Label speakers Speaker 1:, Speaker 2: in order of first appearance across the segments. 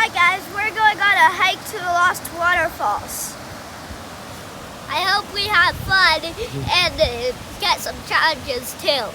Speaker 1: Hi guys, we're going on a hike to the Lost Waterfalls.
Speaker 2: I hope we have fun and get some challenges too.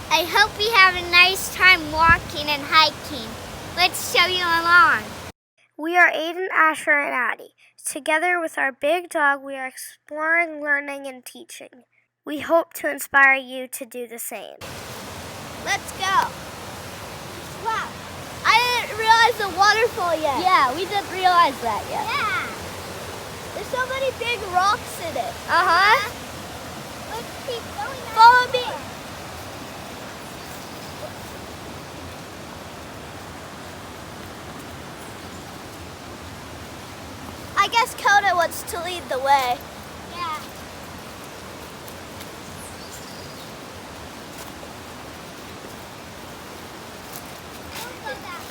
Speaker 2: I hope we have a nice time walking and hiking. Let's show you along.
Speaker 1: We are Aiden, Asher, and Addie. Together with our big dog, we are exploring, learning, and teaching. We hope to inspire you to do the same. Let's go. Wow. I didn't realize the waterfall yet.
Speaker 2: Yeah, we didn't realize that yet.
Speaker 1: Yeah. There's so many big rocks in it.
Speaker 2: Uh-huh.
Speaker 1: Let's keep going. Follow me. I guess Coda wants to lead the way.
Speaker 2: Yeah.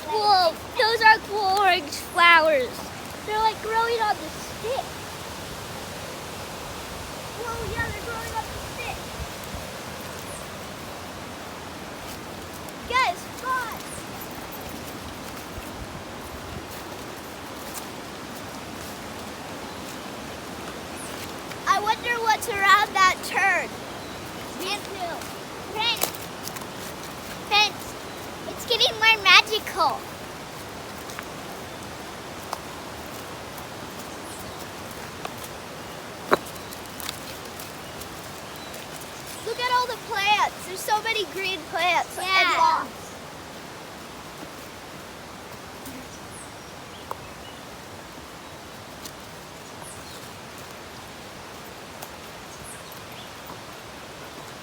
Speaker 2: Whoa, those are cool orange flowers. They're like growing on the stick.
Speaker 1: Whoa, yeah, they're growing up the stick. Guys, fun. I wonder what's around that turn.
Speaker 2: Me too. Friends, it's getting more magical.
Speaker 1: Look at all the plants. There's so many green plants
Speaker 2: Yeah.
Speaker 1: and moss.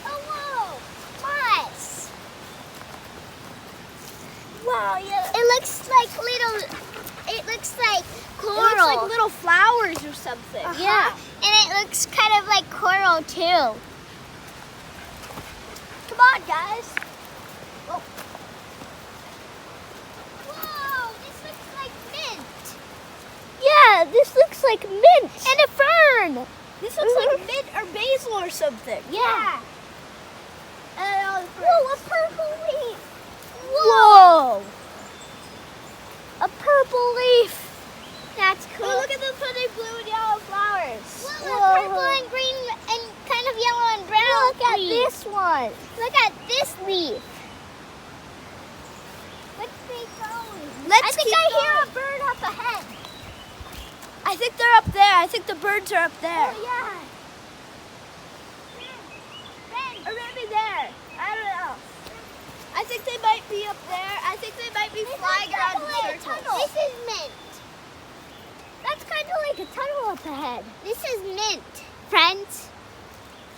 Speaker 2: Oh, whoa, moss.
Speaker 1: Wow, yeah.
Speaker 2: It looks like coral.
Speaker 1: It looks like little flowers or something.
Speaker 2: Yeah, and it looks kind of like coral too.
Speaker 1: Come on, guys. Whoa.
Speaker 2: Whoa, this looks like mint.
Speaker 1: Yeah, this looks like mint.
Speaker 2: And a fern.
Speaker 1: This looks like mint or basil or something.
Speaker 2: Yeah.
Speaker 1: Whoa, a purple leaf.
Speaker 2: Whoa.
Speaker 1: A purple leaf.
Speaker 2: That's cool.
Speaker 1: Oh, look at the pretty blue and yellow flowers.
Speaker 2: Whoa, purple and green and kind of yellow and brown.
Speaker 1: Look at
Speaker 2: leaf.
Speaker 1: this one.
Speaker 2: Look at this leaf. Let's keep going.
Speaker 1: Let's
Speaker 2: I think
Speaker 1: keep
Speaker 2: I
Speaker 1: going.
Speaker 2: hear a bird up ahead.
Speaker 1: I think they're up there. I think the birds are up there.
Speaker 2: Oh, yeah.
Speaker 1: Or maybe there. I don't know. I think they might be up there. I think they might be flying around in circles.
Speaker 2: This is mint. That's kind of like a tunnel up ahead. This is mint, friends.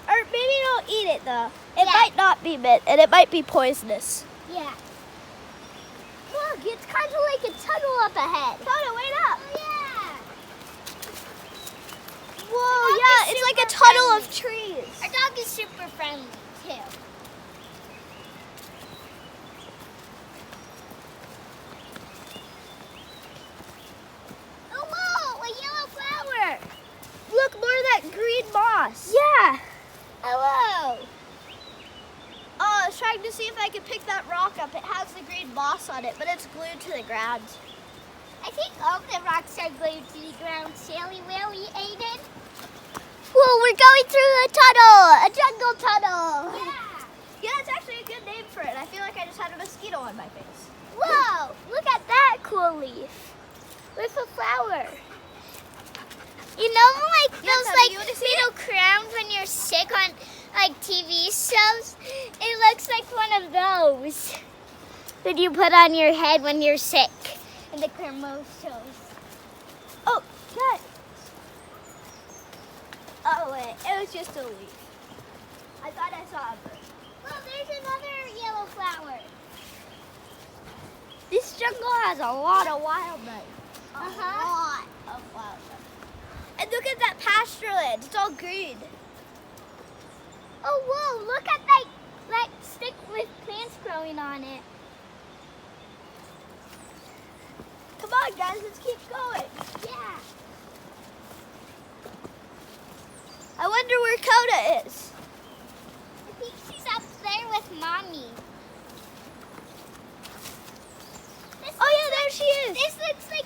Speaker 1: Or maybe don't eat it though. It
Speaker 2: Yeah.
Speaker 1: might not be mint and it might be poisonous.
Speaker 2: Yeah. Look, it's kind of like a tunnel up ahead.
Speaker 1: Coda, wait up.
Speaker 2: Oh, yeah.
Speaker 1: Whoa,
Speaker 2: dog
Speaker 1: yeah,
Speaker 2: is
Speaker 1: it's like a
Speaker 2: super
Speaker 1: tunnel
Speaker 2: friendly.
Speaker 1: of trees.
Speaker 2: Our dog is super friendly, too. Oh, whoa, a yellow flower.
Speaker 1: Look, more of that green moss.
Speaker 2: Yeah. Hello.
Speaker 1: Oh, I was trying to see if I could pick that rock up. It has the green moss on it, but it's glued to the ground.
Speaker 2: I think all the rocks are glued to the ground. Silly Willy, Aiden. Whoa, we're going through a tunnel, a jungle tunnel.
Speaker 1: Yeah, it's actually a good name for it. I feel like I just had a mosquito on my face.
Speaker 2: Whoa, look at that cool leaf with a flower. You know, like
Speaker 1: Yeah,
Speaker 2: those
Speaker 1: Tubby, you wanna see
Speaker 2: little crowns when you're sick on like TV shows? It looks like one of those that you put on your head when you're sick in the commercials.
Speaker 1: Oh, guys. Oh, wait, it was just a leaf. I thought I saw a bird.
Speaker 2: Well, there's another yellow flower.
Speaker 1: This jungle has a lot of wildlife.
Speaker 2: Uh-huh.
Speaker 1: lot of wildlife. And look at that pasture land. It's all green.
Speaker 2: Oh, whoa, look at that stick with plants growing on it.
Speaker 1: Come on, guys, let's keep going.
Speaker 2: Yeah.
Speaker 1: I wonder where Coda is.
Speaker 2: I think she's up there with Mommy.
Speaker 1: Oh, yeah, there she is.
Speaker 2: This looks like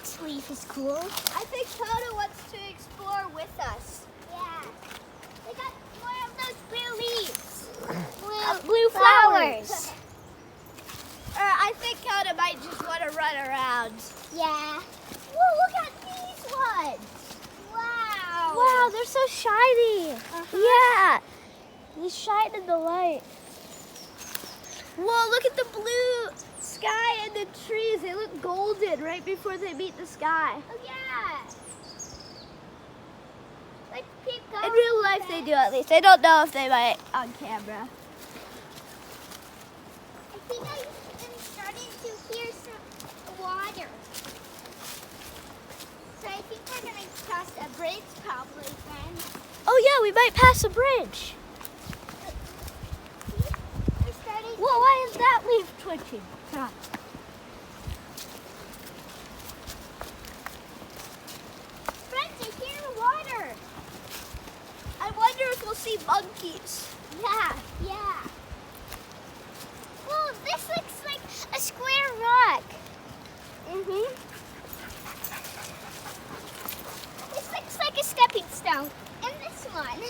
Speaker 2: This leaf is cool.
Speaker 1: I think Toto wants to explore with us.
Speaker 2: Yeah. We got more of those blue leaves.
Speaker 1: Blue
Speaker 2: flowers.
Speaker 1: I think Toto might just want to run around.
Speaker 2: Yeah. Whoa, look at these ones. Wow.
Speaker 1: Wow, they're so shiny. Yeah. They shine in the light. Whoa, look at the blue sky and the trees. They look golden right before they meet the sky.
Speaker 2: Oh, yeah. Let's pick up.
Speaker 1: In real life, they do at least. I don't know if they might on camera.
Speaker 2: I think I'm starting to hear some water. So I think we're going to cross a bridge probably, friends.
Speaker 1: Oh, yeah, we might pass a bridge.
Speaker 2: We're starting.
Speaker 1: Whoa, why is that leaf twitching? Huh.
Speaker 2: Friends, I hear water.
Speaker 1: I wonder if we'll see monkeys.
Speaker 2: Yeah, yeah. Whoa, this looks like a square rock.
Speaker 1: Mm-hmm.
Speaker 2: This looks like a stepping stone. And this one.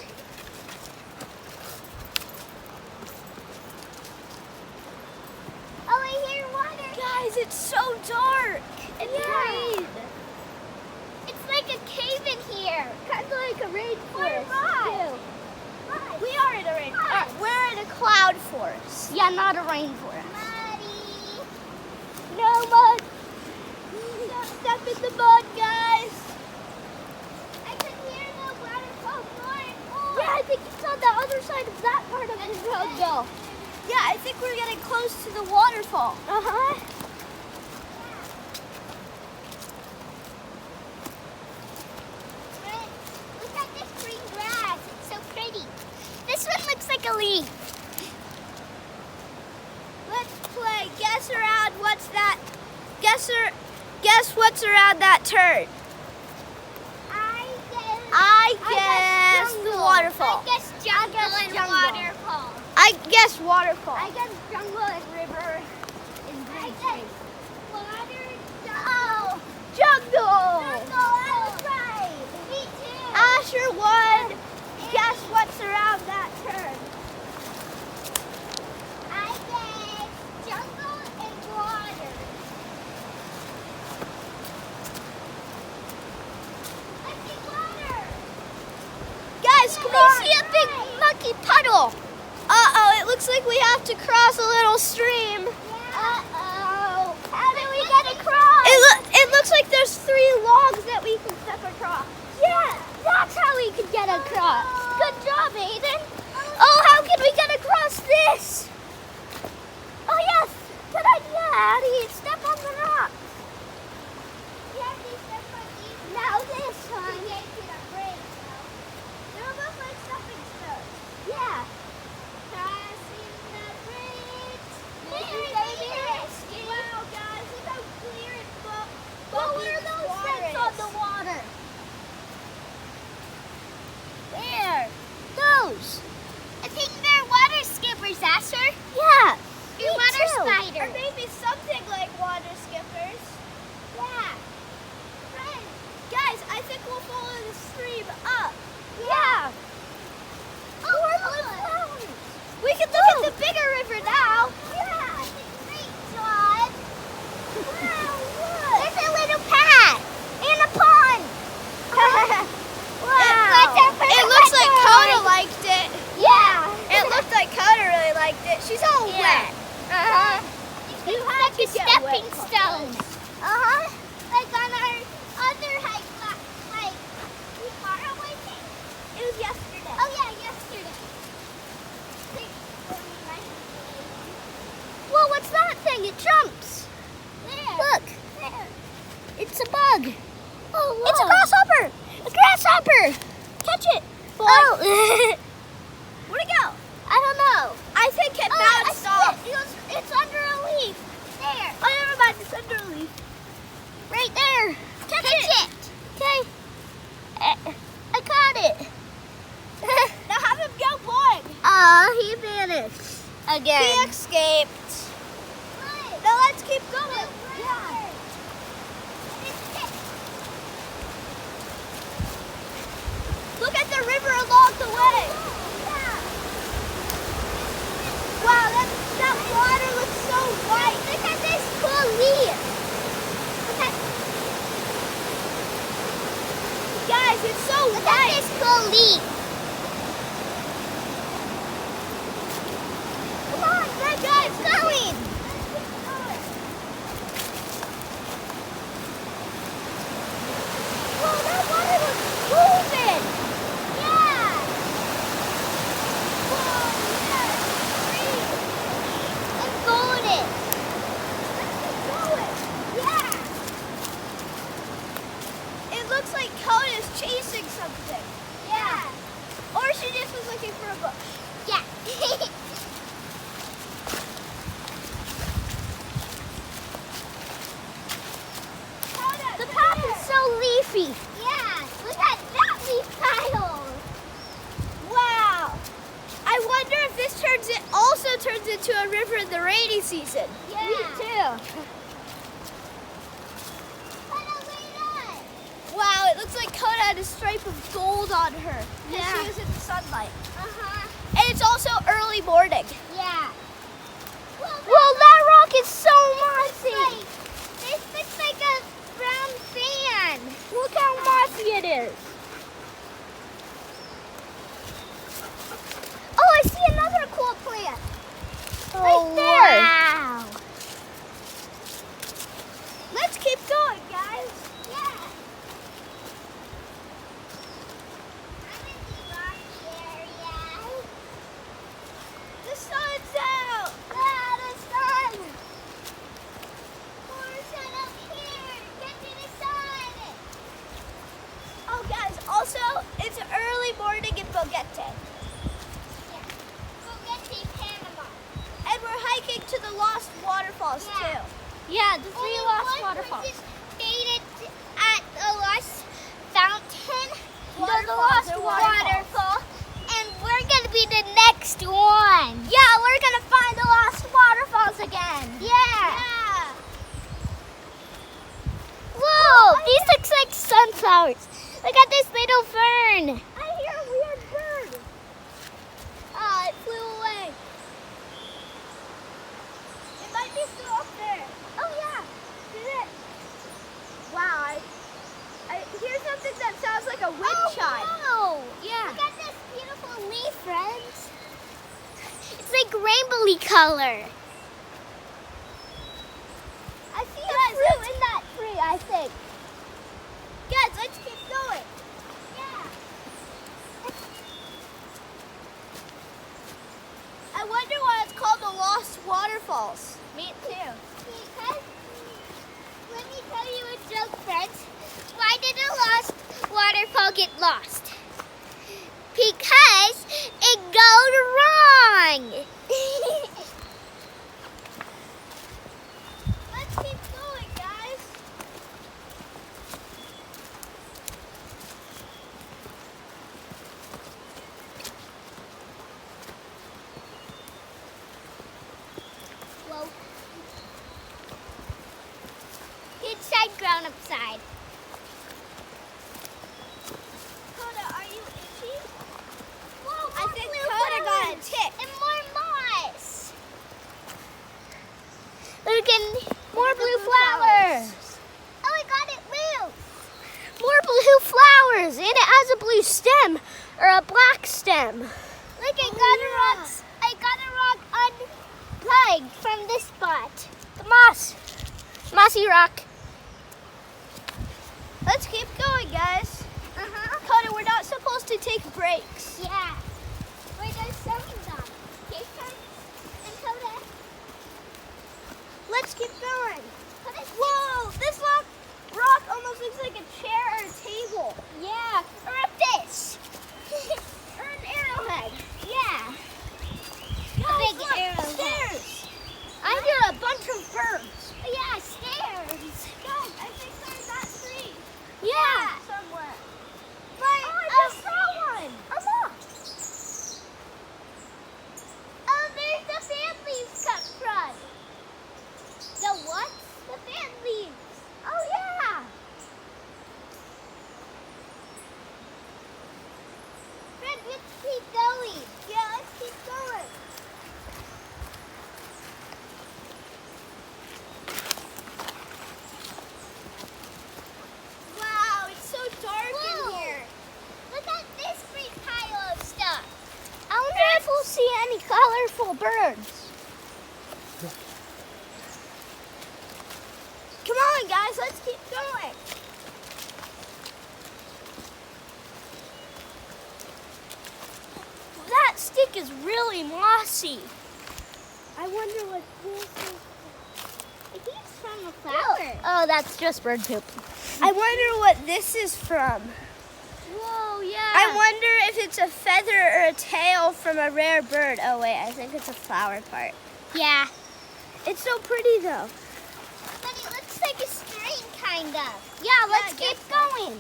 Speaker 2: Oh, I hear water.
Speaker 1: Guys, it's so dark and green.
Speaker 2: It's like a cave in here.
Speaker 1: Kind of like a rainforest,
Speaker 2: Right.
Speaker 1: too.
Speaker 2: Right.
Speaker 1: We are in a rainforest.
Speaker 2: Right.
Speaker 1: We're in a cloud forest.
Speaker 2: Yeah, not a rainforest.
Speaker 1: Muddy. No mud. Don't step in the mud, guys.
Speaker 2: I can hear the waterfall more and more.
Speaker 1: Yeah, I think it's on the other side of that part of the jungle. Yeah, I think we're getting close to the waterfall. Uh-huh.
Speaker 2: Look at this green grass. It's so pretty. This one looks like a leaf.
Speaker 1: Let's play guess around what's that. Guess what's around that turn. I guess the
Speaker 2: jungle.
Speaker 1: waterfall.
Speaker 2: I guess jungle and
Speaker 1: jungle.
Speaker 2: waterfall.
Speaker 1: I guess waterfall.
Speaker 2: I guess jungle and river is
Speaker 1: I
Speaker 2: big.
Speaker 1: guess
Speaker 2: Water,
Speaker 1: Oh, jungle.
Speaker 2: I was right. Me too.
Speaker 1: Asher won. Guess what's around that turn.
Speaker 2: I guess jungle and water. I see water.
Speaker 1: Guys, come
Speaker 2: I
Speaker 1: on.
Speaker 2: see a big mucky puddle.
Speaker 1: Uh-oh, it looks like we have to cross a little stream.
Speaker 2: Uh-oh. How do we get across?
Speaker 1: It looks like there's 3 logs that we can step across.
Speaker 2: Yeah, that's how we could get across. Good job, Aiden.
Speaker 1: Oh, how can we get across this?
Speaker 2: Oh, yes. Good idea, Addie. Step on the rock. Now this one.
Speaker 1: They're almost like stepping stones.
Speaker 2: Yeah.
Speaker 1: Crossing the bridge.
Speaker 2: Risky.
Speaker 1: Wow, guys, look how clear and
Speaker 2: What are those things on the water?
Speaker 1: Where? Those.
Speaker 2: I think they're water skippers, Asher.
Speaker 1: Yeah.
Speaker 2: You're water
Speaker 1: Or
Speaker 2: spiders.
Speaker 1: maybe something like water skippers.
Speaker 2: Yeah.
Speaker 1: Friends, guys, I think we'll follow the stream up.
Speaker 2: Yeah.
Speaker 1: Oh, more blue flowers. We can look at the bigger river now.
Speaker 2: Yeah. Great, John.
Speaker 1: Wow, look.
Speaker 2: There's a little path and a pond.
Speaker 1: It looks like Coda liked it.
Speaker 2: Yeah.
Speaker 1: It looked like Coda really liked it. She's all wet.
Speaker 2: Uh-huh.
Speaker 1: You
Speaker 2: It's
Speaker 1: had
Speaker 2: like
Speaker 1: to
Speaker 2: a
Speaker 1: get
Speaker 2: stepping
Speaker 1: wet.
Speaker 2: stone. Uh-huh. Like on our other hike, like tomorrow, I think.
Speaker 1: It was yesterday.
Speaker 2: Oh yeah, yesterday. Whoa, what's that thing? It jumps.
Speaker 1: There.
Speaker 2: Look.
Speaker 1: There.
Speaker 2: It's a bug.
Speaker 1: Oh,
Speaker 2: It's a
Speaker 1: look.
Speaker 2: grasshopper. A grasshopper. Catch it.
Speaker 1: Oh.
Speaker 2: Where'd it go? I don't know.
Speaker 1: I think it
Speaker 2: I
Speaker 1: bounced
Speaker 2: see
Speaker 1: off.
Speaker 2: it. It's under a leaf. There.
Speaker 1: Oh, never mind. It's under a leaf.
Speaker 2: Right there. Catch it. Okay. I caught it.
Speaker 1: Now have him go boing.
Speaker 2: Oh, he vanished. Again.
Speaker 1: He escaped. Now let's keep going.
Speaker 2: Yeah.
Speaker 1: guys, it's so
Speaker 2: Look
Speaker 1: white.
Speaker 2: at this cool leaf.
Speaker 1: Come on, let's keep going. Whoa, that water was moving.
Speaker 2: Yeah.
Speaker 1: Whoa, yes, green.
Speaker 2: And golden.
Speaker 1: Let's keep going.
Speaker 2: Yeah.
Speaker 1: It looks like Coda is chasing something.
Speaker 2: Yeah.
Speaker 1: Or she just was looking for a bush.
Speaker 2: Yeah.
Speaker 1: The path is so leafy.
Speaker 2: Yeah. Look at that leaf pile.
Speaker 1: Wow. I wonder if this also turns into a river in the rainy season.
Speaker 2: Yeah.
Speaker 1: Me too. Wow, it looks like Coda had a stripe of gold on her.
Speaker 2: Yeah.
Speaker 1: She was in the sunlight.
Speaker 2: Uh-huh.
Speaker 1: And it's also early morning.
Speaker 2: Yeah.
Speaker 1: Whoa, that rock is so mossy.
Speaker 2: This looks like a brown fan.
Speaker 1: Look how mossy it is. Oh, I see another cool plant. Right there.
Speaker 2: Wow.
Speaker 1: Let's keep going, guys.
Speaker 2: Yeah. I'm in the rocky area.
Speaker 1: The sun's out.
Speaker 2: Ah, the sun. More sun up here. Get to the sun.
Speaker 1: Oh, guys, also, it's early morning in Boguete.
Speaker 2: Yeah. Go get to Panama.
Speaker 1: And we're hiking to the Lost Waterfalls,
Speaker 2: Yeah.
Speaker 1: too. Yeah, the
Speaker 2: Only one person stayed at the Lost Fountain.
Speaker 1: No, the
Speaker 2: Waterfall,
Speaker 1: Lost
Speaker 2: the
Speaker 1: Waterfall.
Speaker 2: Waterfall. And we're going to be the next one.
Speaker 1: Yeah, we're going to find the Lost Waterfalls again.
Speaker 2: Yeah.
Speaker 1: Whoa,
Speaker 2: These looks like sunflowers. Look at this little fern.
Speaker 1: I hear a weird bird. Ah, it flew away. It might be still up there. Oh, yeah. Is it? Wow, I hear something that sounds like a wind chime.
Speaker 2: Wow.
Speaker 1: Yeah.
Speaker 2: Look at this beautiful leaf, friends. It's like rainbowy color.
Speaker 1: I see a fruit in that tree, I think. Guys, let's keep going.
Speaker 2: Yeah.
Speaker 1: I wonder why it's called the Lost Waterfalls. Me too.
Speaker 2: Because, let me tell you a joke, friends. Why did the Lost Waterfall get lost? Because it goes wrong.
Speaker 1: Let's keep going, guys.
Speaker 2: Whoa. Inside, grown upside.
Speaker 1: Coda, are you itchy?
Speaker 2: Whoa,
Speaker 1: I think Coda got a tick.
Speaker 2: And more moss. Look at more blue flowers. Oh, I got it loose.
Speaker 1: More blue flowers, and it has a blue stem or a black stem.
Speaker 2: Look, I got a rock unplugged from this spot.
Speaker 1: The mossy rock. Let's keep going, guys. Coda, we're not supposed to take breaks.
Speaker 2: Yeah. We're just showing them. Okay, and Coda.
Speaker 1: Let's keep going.
Speaker 2: Coda.
Speaker 1: Whoa, this rock almost looks like a chair or a table.
Speaker 2: Yeah. Or a fish.
Speaker 1: Or an arrowhead.
Speaker 2: Yeah.
Speaker 1: Guys,
Speaker 2: big
Speaker 1: look,
Speaker 2: arrowhead.
Speaker 1: stairs. I hear a bunch of birds.
Speaker 2: Yeah, stairs.
Speaker 1: Guys, I think there's that tree.
Speaker 2: Yeah.
Speaker 1: Somewhere.
Speaker 2: But
Speaker 1: Oh, I just saw one. A moth. careful, birds. Come on, guys, let's keep going. That stick is really mossy. I wonder what this is.
Speaker 2: I think it's from a flower.
Speaker 1: Oh, that's just bird poop. I wonder what this is from.
Speaker 2: Whoa, yeah.
Speaker 1: I wonder if it's a feather or a tail from a rare bird. Oh, wait, I think it's a flower part.
Speaker 2: Yeah.
Speaker 1: It's so pretty, though.
Speaker 2: But it looks like a string, kind of. Yeah, let's keep going.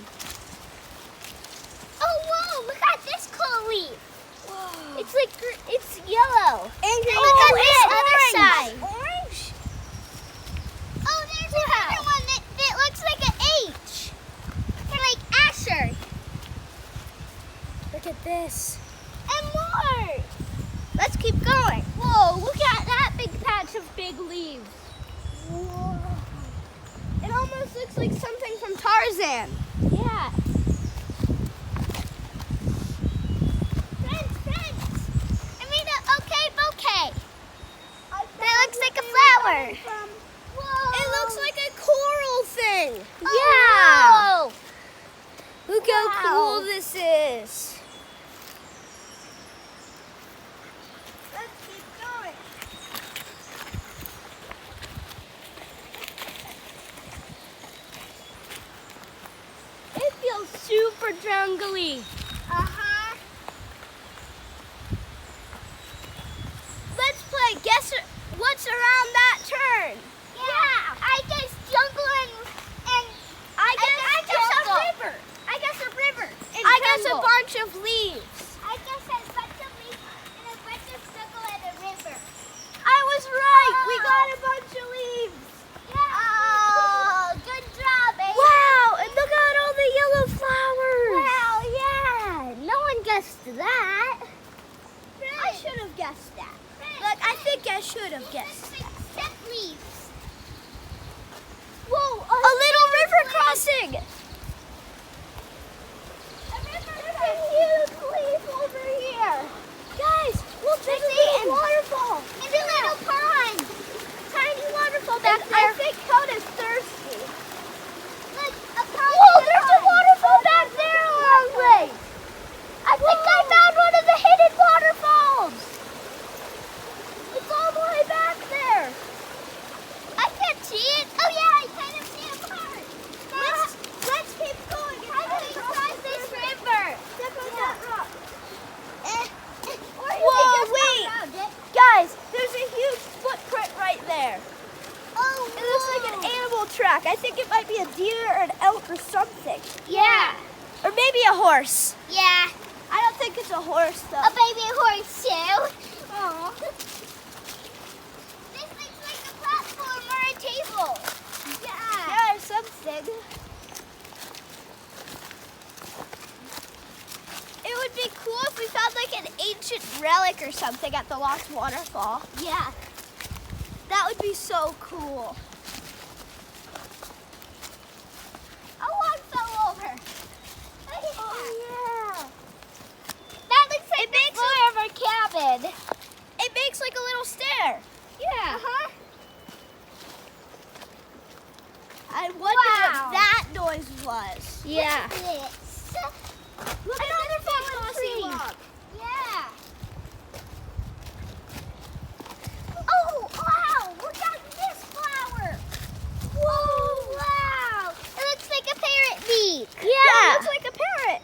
Speaker 2: Oh, whoa, look at this cool leaf.
Speaker 1: Whoa.
Speaker 2: It's like, it's yellow.
Speaker 1: And
Speaker 2: look at this other
Speaker 1: orange.
Speaker 2: side.
Speaker 1: Orange?
Speaker 2: Oh, there's another one that looks like an H. Kind of like Asher.
Speaker 1: Look at this.
Speaker 2: And more.
Speaker 1: Let's keep going.
Speaker 2: Whoa, look at that big patch of big leaves.
Speaker 1: Whoa. It almost looks like something from Tarzan.
Speaker 2: Yeah. Friends. I made an okay bouquet. That looks like a flower. Whoa.
Speaker 1: It looks like a coral thing.
Speaker 2: Yeah.
Speaker 1: Look how cool this is. Let's keep going.
Speaker 2: It feels super jungly.
Speaker 1: Uh-huh. Let's play guess what's around that turn.
Speaker 2: Yeah. I guess jungle and
Speaker 1: I guess
Speaker 2: jungle.
Speaker 1: a river.
Speaker 2: I guess a river.
Speaker 1: I guess a bunch of leaves.
Speaker 2: I guess a bunch of leaves and a bunch of jungle and a river.
Speaker 1: I was right. We got a bunch of leaves.
Speaker 2: Yeah. Oh, good job, Aiden.
Speaker 1: Wow, and look at all the yellow flowers.
Speaker 2: Wow, yeah. No one guessed that.
Speaker 1: I should have guessed that. Look, I think I should have guessed that.
Speaker 2: Step leaves.
Speaker 1: Whoa, a little river crossing.
Speaker 2: There's a huge leaf over here.
Speaker 1: Guys, look, there's a little waterfall.
Speaker 2: Maybe a little pond.
Speaker 1: Tiny waterfall back there. I think Coda's thirsty.
Speaker 2: Look, a pond.
Speaker 1: Whoa, there's a waterfall back there a long way. I think I found one of the hidden waterfalls. It's all the way back there.
Speaker 2: I can't see it. Oh yeah, I kind of see a part.
Speaker 1: Let's keep going.
Speaker 2: How do we cross this river?
Speaker 1: Step on that rock.
Speaker 2: Or you
Speaker 1: Whoa,
Speaker 2: can just go
Speaker 1: wait.
Speaker 2: around it.
Speaker 1: Guys, there's a huge footprint right there.
Speaker 2: Oh,
Speaker 1: It looks like an animal track. I think it might be a deer or an elk or something.
Speaker 2: Yeah.
Speaker 1: Or maybe a horse.
Speaker 2: Yeah.
Speaker 1: I don't think it's a horse though.
Speaker 2: A baby horse too.
Speaker 1: Aw.
Speaker 2: This looks like a platform or a table. Yeah.
Speaker 1: Yeah, or something. It would be cool if we found like an ancient relic or something at the Lost Waterfall.
Speaker 2: Yeah.
Speaker 1: That would be so cool.
Speaker 2: A log fell over.
Speaker 1: Oh yeah.
Speaker 2: That looks like the floor of our cabin.
Speaker 1: It makes like a little stair.
Speaker 2: Yeah.
Speaker 1: Uh-huh. I wonder what that noise was.
Speaker 2: Yeah. Look at this. Look
Speaker 1: Another
Speaker 2: at this
Speaker 1: fallen
Speaker 2: tree.
Speaker 1: log.
Speaker 2: Yeah. Oh, wow. Look at this flower. Whoa, wow. It looks like a parrot beak.
Speaker 1: Yeah, it looks like a parrot.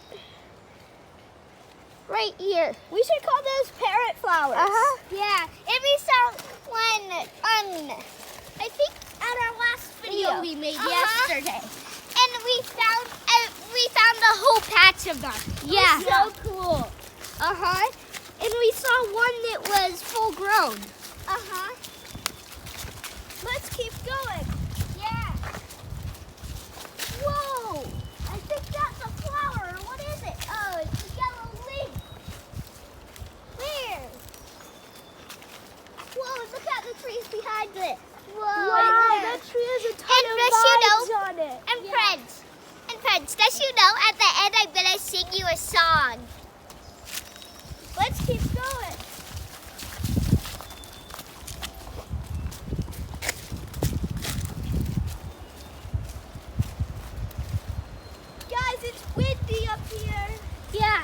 Speaker 2: Right here.
Speaker 1: We should call those parrot flowers.
Speaker 2: Uh-huh. Yeah. And we saw one on, I think, at our last video we made yesterday. And we found a whole patch of them. Yeah.
Speaker 1: So cool.
Speaker 2: Uh-huh. And we saw one that was full grown.
Speaker 1: Uh-huh. Let's keep going.
Speaker 2: Yeah.
Speaker 1: Whoa! I think that's a flower. What is it?
Speaker 2: Oh, it's a yellow leaf.
Speaker 1: Where?
Speaker 2: Whoa, look at the trees behind it. Whoa.
Speaker 1: Wow, that tree has a ton
Speaker 2: And
Speaker 1: of
Speaker 2: does you
Speaker 1: vines
Speaker 2: know-
Speaker 1: on it.
Speaker 2: And friends, does you know at the end I'm gonna sing you a song.
Speaker 1: Let's keep going.
Speaker 2: Yeah.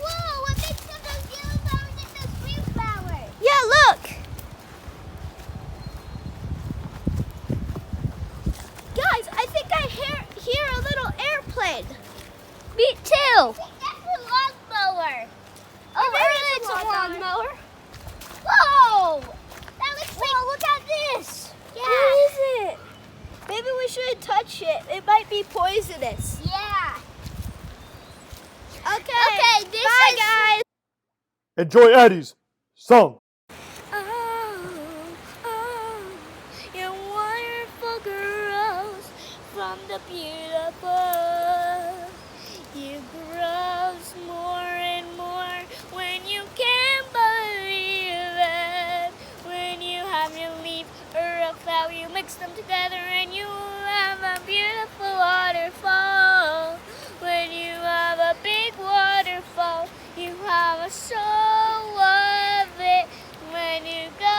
Speaker 2: Whoa, what makes of those yellow flowers and those green flowers?
Speaker 1: Yeah, look! Guys, I think I hear a little airplane.
Speaker 2: Me too. That's a lawnmower. Oh,
Speaker 1: Maybe it's a lawnmower.
Speaker 2: Whoa! That looks like...
Speaker 1: Whoa, look at this.
Speaker 2: Yeah.
Speaker 1: What is it? Maybe we shouldn't touch it. It might be poisonous.
Speaker 2: Yeah.
Speaker 1: Okay,
Speaker 2: this
Speaker 1: bye,
Speaker 2: is...
Speaker 1: guys.
Speaker 3: Enjoy Eddie's song.
Speaker 1: You're wonderful girls from the beautiful. You grow more and more when you can't believe it. When you have your leaf or a flower, you mix them together and you have a beautiful waterfall. When you have a big waterfall, you have a soul of it. When you go,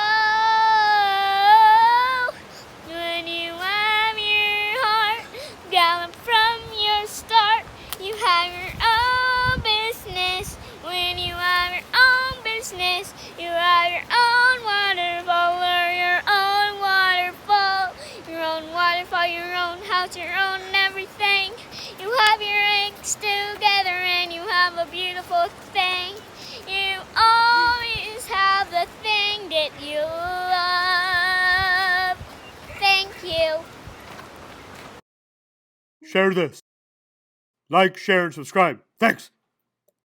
Speaker 1: when you have your heart gallant from your start, you have your own business. When you have your own business, you have your own waterfall or your own waterfall. Your own waterfall, your own house, your own everything. You have your eggs together and you have a beautiful thing. You always have the thing that you love. Thank you.
Speaker 3: Share this. Like, share, and subscribe. Thanks.